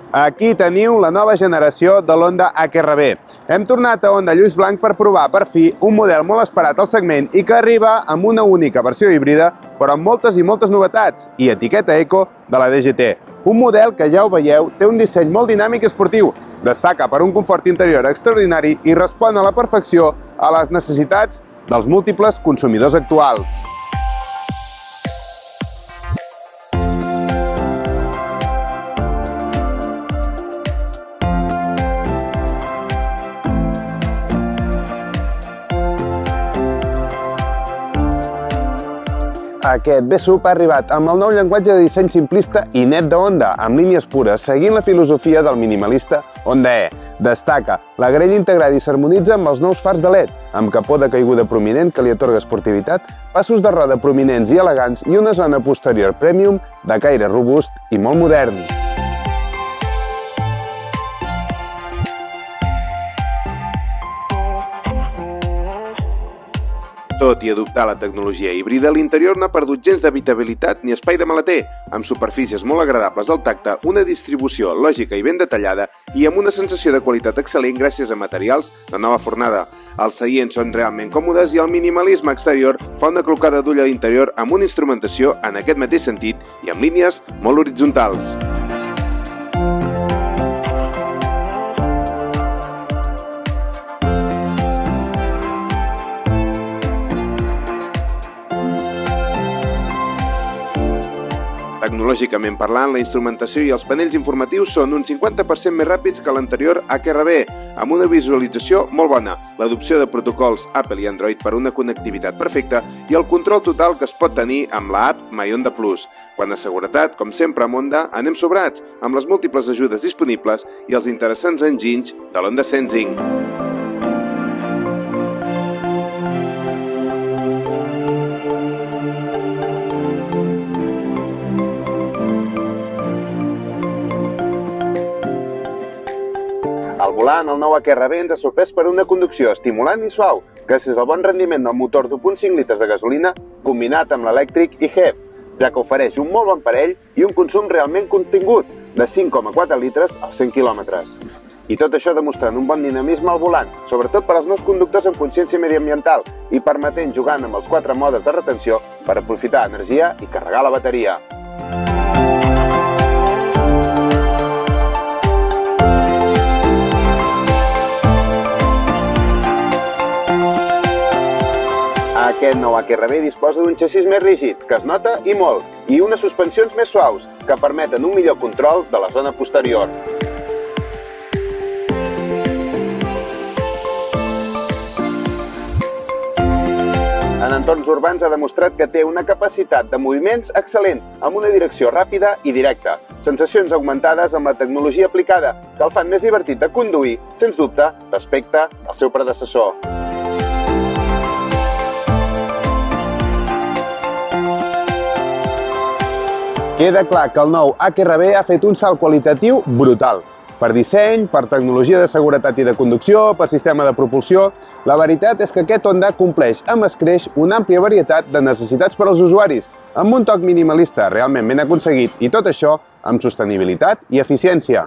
Aquí teniu la nova generació de l'Honda HR-V. Hem tornat a Honda Lluís Blanc per provar, per fi, un model molt esperat al segment i que arriba amb una única versió híbrida, però amb moltes i moltes novetats, i etiqueta eco de la DGT. Un model que, ja ho veieu, té un disseny molt dinàmic i esportiu, destaca per un confort interior extraordinari i respon a la perfecció a les necessitats dels múltiples consumidors actuals. Aquest V-Sub ha arribat amb el nou llenguatge de disseny simplista i net de Honda, amb línies pures, seguint la filosofia del minimalista Honda E. Destaca la grella integrada i s'harmonitza amb els nous fars de LED, amb capó de caiguda prominent que li atorga esportivitat, passos de roda prominents i elegants i una zona posterior premium de caire robust i molt modern. Tot i adoptar la tecnologia híbrida, l'interior no ha perdut gens d'habitabilitat ni espai de maleter, amb superfícies molt agradables al tacte, una distribució lògica i ben detallada i amb una sensació de qualitat excel·lent gràcies a materials de nova fornada. Els seients són realment còmodes i el minimalisme exterior fa una clocada d'ull a l'interior amb una instrumentació en aquest mateix sentit i amb línies molt horitzontals. Tecnològicament parlant, la instrumentació i els panells informatius són un 50% més ràpids que l'anterior HR-V, amb una visualització molt bona, l'adopció de protocols Apple i Android per una connectivitat perfecta i el control total que es pot tenir amb la app My Honda Plus. Quant a seguretat, com sempre amb Honda, anem sobrats, amb les múltiples ajudes disponibles i els interessants enginys de l'Honda Sensing. Al volant, el nou HR-V ens ha sorprès per una conducció estimulant i suau, gràcies al bon rendiment del motor d'1.5 litres de gasolina combinat amb l'elèctric e-HEV, ja que ofereix un molt bon parell i un consum realment contingut, de 5,4 litres als 100 quilòmetres. I tot això demostrant un bon dinamisme al volant, sobretot per als nous conductors amb consciència mediambiental i permetent jugant amb els 4 modes de retenció per aprofitar energia i carregar la bateria. Aquest nou HR-V disposa d'un xassís més rígid, que es nota i molt, i unes suspensions més suaus, que permeten un millor control de la zona posterior. En entorns urbans ha demostrat que té una capacitat de moviments excel·lent, amb una direcció ràpida i directa. Sensacions augmentades amb la tecnologia aplicada, que el fan més divertit de conduir, sens dubte, respecte al seu predecessor. Queda clar que el nou HR-V ha fet un salt qualitatiu brutal. Per disseny, per tecnologia de seguretat i de conducció, per sistema de propulsió, la veritat és que aquest Honda compleix amb escreix una àmplia varietat de necessitats per als usuaris, amb un toc minimalista realment ben aconseguit i tot això amb sostenibilitat i eficiència.